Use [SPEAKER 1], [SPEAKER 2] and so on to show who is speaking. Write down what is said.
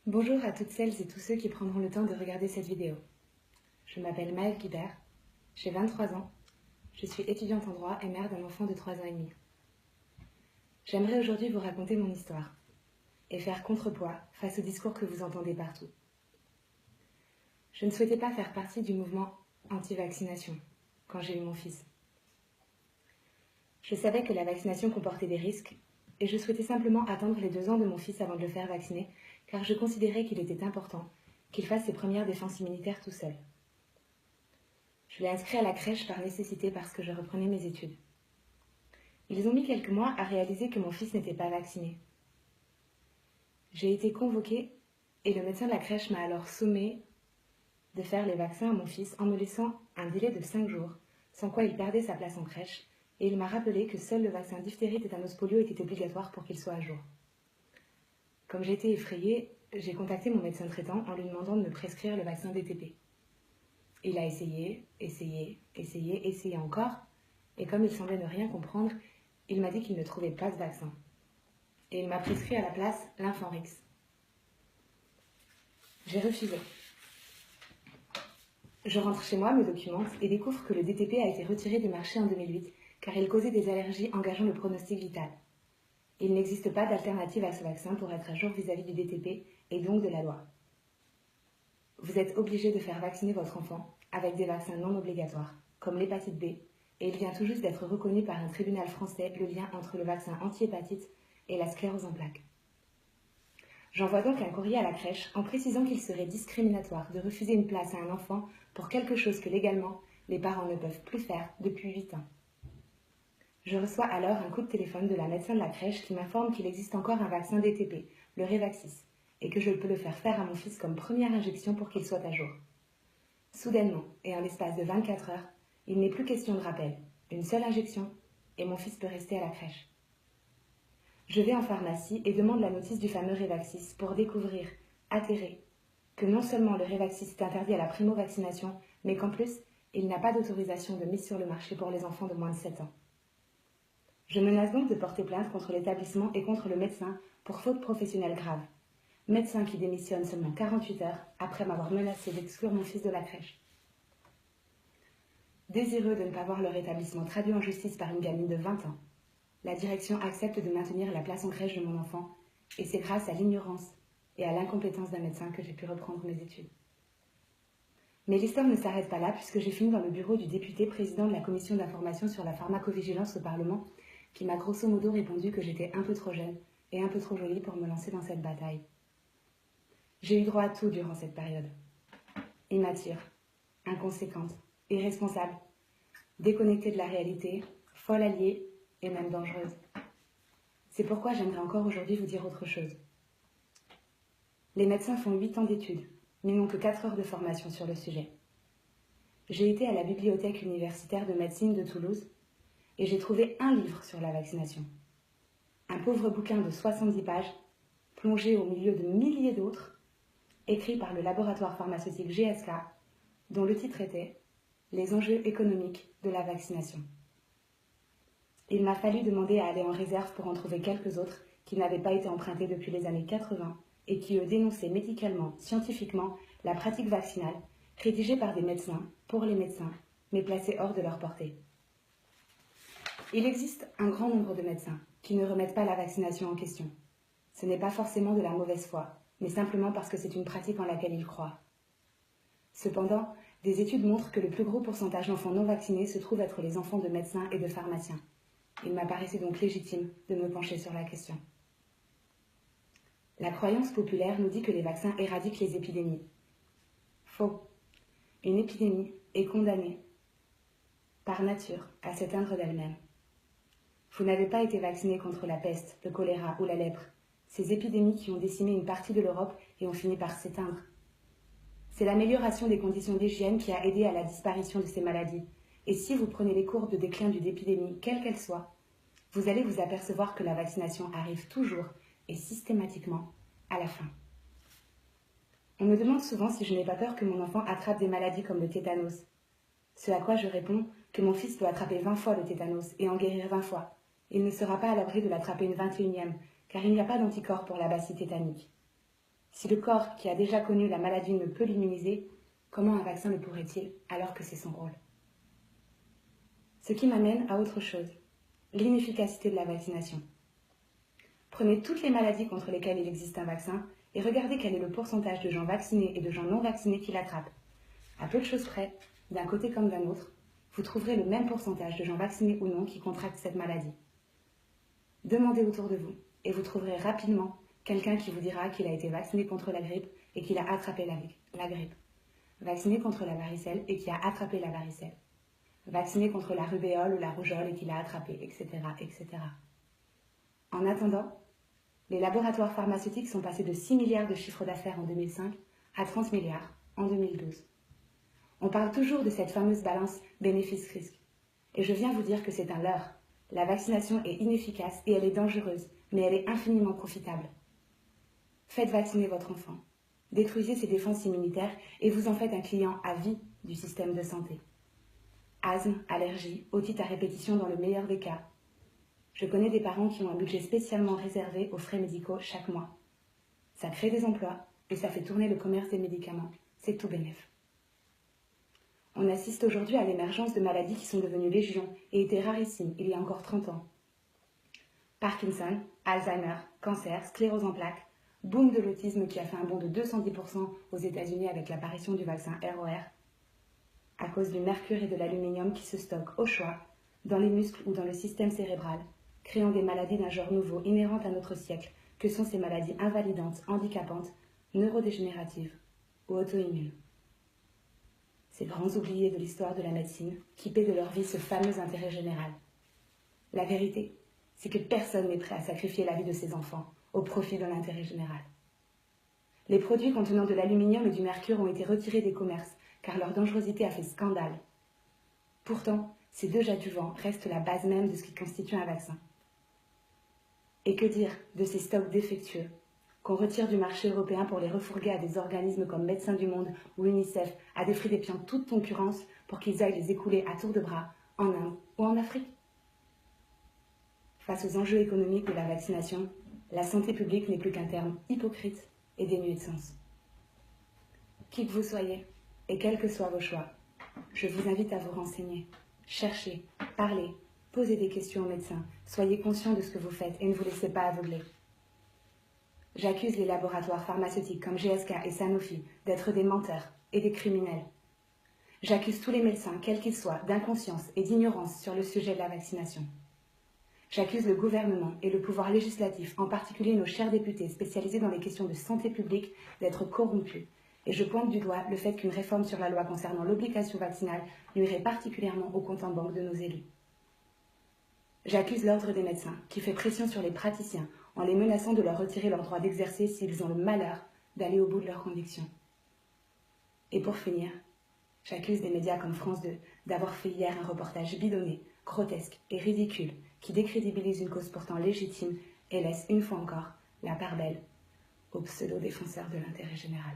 [SPEAKER 1] Bonjour à toutes celles et tous ceux qui prendront le temps de regarder cette vidéo. Je m'appelle Maëlle Guibert, j'ai 23 ans, je suis étudiante en droit et mère d'un enfant de 3 ans et demi. J'aimerais aujourd'hui vous raconter mon histoire et faire contrepoids face aux discours que vous entendez partout. Je ne souhaitais pas faire partie du mouvement anti-vaccination quand j'ai eu mon fils. Je savais que la vaccination comportait des risques et je souhaitais simplement attendre les 2 ans de mon fils avant de le faire vacciner car je considérais qu'il était important qu'il fasse ses premières défenses immunitaires tout seul. Je l'ai inscrit à la crèche par nécessité parce que je reprenais mes études. Ils ont mis quelques mois à réaliser que mon fils n'était pas vacciné. J'ai été convoquée et le médecin de la crèche m'a alors sommé de faire les vaccins à mon fils en me laissant un délai de 5 jours, sans quoi il perdait sa place en crèche, et il m'a rappelé que seul le vaccin diphtérie, tétanos, polio était obligatoire pour qu'il soit à jour. Comme j'étais effrayée, j'ai contacté mon médecin traitant en lui demandant de me prescrire le vaccin DTP. Il a essayé encore, et comme il semblait ne rien comprendre, il m'a dit qu'il ne trouvait pas de vaccin. Et il m'a prescrit à la place l'Infanrix. J'ai refusé. Je rentre chez moi, me documente et découvre que le DTP a été retiré du marché en 2008 car il causait des allergies engageant le pronostic vital. Il n'existe pas d'alternative à ce vaccin pour être à jour vis-à-vis du DTP et donc de la loi. Vous êtes obligé de faire vacciner votre enfant avec des vaccins non obligatoires, comme l'hépatite B, et il vient tout juste d'être reconnu par un tribunal français le lien entre le vaccin anti-hépatite et la sclérose en plaques. J'envoie donc un courrier à la crèche en précisant qu'il serait discriminatoire de refuser une place à un enfant pour quelque chose que légalement, les parents ne peuvent plus faire depuis 8 ans. Je reçois alors un coup de téléphone de la médecin de la crèche qui m'informe qu'il existe encore un vaccin DTP, le Revaxis, et que je peux le faire à mon fils comme première injection pour qu'il soit à jour. Soudainement, et en l'espace de 24 heures, il n'est plus question de rappel, une seule injection, et mon fils peut rester à la crèche. Je vais en pharmacie et demande la notice du fameux Revaxis pour découvrir, atterré, que non seulement le Revaxis est interdit à la primo-vaccination, mais qu'en plus, il n'a pas d'autorisation de mise sur le marché pour les enfants de moins de 7 ans. Je menace donc de porter plainte contre l'établissement et contre le médecin pour faute professionnelle grave. Médecin qui démissionne seulement 48 heures après m'avoir menacé d'exclure mon fils de la crèche. Désireux de ne pas voir leur établissement traduit en justice par une gamine de 20 ans, la direction accepte de maintenir la place en crèche de mon enfant, et c'est grâce à l'ignorance et à l'incompétence d'un médecin que j'ai pu reprendre mes études. Mais l'histoire ne s'arrête pas là puisque j'ai fini dans le bureau du député président de la commission d'information sur la pharmacovigilance au Parlement, qui m'a grosso modo répondu que j'étais un peu trop jeune et un peu trop jolie pour me lancer dans cette bataille. J'ai eu droit à tout durant cette période. Immature, inconséquente, irresponsable, déconnectée de la réalité, folle alliée et même dangereuse. C'est pourquoi j'aimerais encore aujourd'hui vous dire autre chose. Les médecins font 8 ans d'études, mais n'ont que 4 heures de formation sur le sujet. J'ai été à la bibliothèque universitaire de médecine de Toulouse et j'ai trouvé un livre sur la vaccination. Un pauvre bouquin de 70 pages, plongé au milieu de milliers d'autres, écrit par le laboratoire pharmaceutique GSK, dont le titre était « Les enjeux économiques de la vaccination ». Il m'a fallu demander à aller en réserve pour en trouver quelques autres qui n'avaient pas été empruntés depuis les années 80 et qui, eux, dénonçaient médicalement, scientifiquement, la pratique vaccinale, rédigée par des médecins, pour les médecins, mais placée hors de leur portée. Il existe un grand nombre de médecins qui ne remettent pas la vaccination en question. Ce n'est pas forcément de la mauvaise foi, mais simplement parce que c'est une pratique en laquelle ils croient. Cependant, des études montrent que le plus gros pourcentage d'enfants non vaccinés se trouve être les enfants de médecins et de pharmaciens. Il m'apparaissait donc légitime de me pencher sur la question. La croyance populaire nous dit que les vaccins éradiquent les épidémies. Faux. Une épidémie est condamnée, par nature, à s'éteindre d'elle-même. Vous n'avez pas été vacciné contre la peste, le choléra ou la lèpre, ces épidémies qui ont décimé une partie de l'Europe et ont fini par s'éteindre. C'est l'amélioration des conditions d'hygiène qui a aidé à la disparition de ces maladies. Et si vous prenez les courbes de déclin d'une épidémie, quelle qu'elle soit, vous allez vous apercevoir que la vaccination arrive toujours et systématiquement à la fin. On me demande souvent si je n'ai pas peur que mon enfant attrape des maladies comme le tétanos. Ce à quoi je réponds que mon fils peut attraper 20 fois le tétanos et en guérir 20 fois. Il ne sera pas à l'abri de l'attraper une 21e, car il n'y a pas d'anticorps pour la bacille tétanique. Si le corps qui a déjà connu la maladie ne peut l'immuniser, comment un vaccin le pourrait-il alors que c'est son rôle? Ce qui m'amène à autre chose, l'inefficacité de la vaccination. Prenez toutes les maladies contre lesquelles il existe un vaccin et regardez quel est le pourcentage de gens vaccinés et de gens non vaccinés qui l'attrapent. À peu de choses près, d'un côté comme d'un autre, vous trouverez le même pourcentage de gens vaccinés ou non qui contractent cette maladie. Demandez autour de vous et vous trouverez rapidement quelqu'un qui vous dira qu'il a été vacciné contre la grippe et qu'il a attrapé la grippe. Vacciné contre la varicelle et qui a attrapé la varicelle. Vacciné contre la rubéole ou la rougeole et qui l'a attrapé, etc., etc. En attendant, les laboratoires pharmaceutiques sont passés de 6 milliards de chiffre d'affaires en 2005 à 30 milliards en 2012. On parle toujours de cette fameuse balance bénéfice-risque. Et je viens vous dire que c'est un leurre. La vaccination est inefficace et elle est dangereuse, mais elle est infiniment profitable. Faites vacciner votre enfant. Détruisez ses défenses immunitaires et vous en faites un client à vie du système de santé. Asthme, allergie, otite à répétition dans le meilleur des cas. Je connais des parents qui ont un budget spécialement réservé aux frais médicaux chaque mois. Ça crée des emplois et ça fait tourner le commerce des médicaments. C'est tout bénef. On assiste aujourd'hui à l'émergence de maladies qui sont devenues légion et étaient rarissimes il y a encore 30 ans. Parkinson, Alzheimer, cancer, sclérose en plaques, boom de l'autisme qui a fait un bond de 210% aux États-Unis avec l'apparition du vaccin ROR, à cause du mercure et de l'aluminium qui se stockent au choix dans les muscles ou dans le système cérébral, créant des maladies d'un genre nouveau inhérentes à notre siècle, que sont ces maladies invalidantes, handicapantes, neurodégénératives ou auto-immunes. Ces grands oubliés de l'histoire de la médecine qui paient de leur vie ce fameux intérêt général. La vérité, c'est que personne n'est prêt à sacrifier la vie de ses enfants au profit de l'intérêt général. Les produits contenant de l'aluminium et du mercure ont été retirés des commerces car leur dangerosité a fait scandale. Pourtant, ces deux adjuvants restent la base même de ce qui constitue un vaccin. Et que dire de ces stocks défectueux qu'on retire du marché européen pour les refourguer à des organismes comme Médecins du Monde ou UNICEF, à des prix défiant toute concurrence pour qu'ils aillent les écouler à tour de bras en Inde ou en Afrique? Face aux enjeux économiques de la vaccination, la santé publique n'est plus qu'un terme hypocrite et dénué de sens. Qui que vous soyez, et quels que soient vos choix, je vous invite à vous renseigner, chercher, parler, poser des questions aux médecins, soyez conscients de ce que vous faites et ne vous laissez pas aveugler. J'accuse les laboratoires pharmaceutiques comme GSK et Sanofi d'être des menteurs et des criminels. J'accuse tous les médecins, quels qu'ils soient, d'inconscience et d'ignorance sur le sujet de la vaccination. J'accuse le gouvernement et le pouvoir législatif, en particulier nos chers députés spécialisés dans les questions de santé publique, d'être corrompus. Et je pointe du doigt le fait qu'une réforme sur la loi concernant l'obligation vaccinale nuirait particulièrement au compte en banque de nos élus. J'accuse l'ordre des médecins, qui fait pression sur les praticiens en les menaçant de leur retirer leur droit d'exercer s'ils ont le malheur d'aller au bout de leurs convictions. Et pour finir, j'accuse des médias comme France 2 d'avoir fait hier un reportage bidonné, grotesque et ridicule qui décrédibilise une cause pourtant légitime et laisse une fois encore la part belle aux pseudo-défenseurs de l'intérêt général.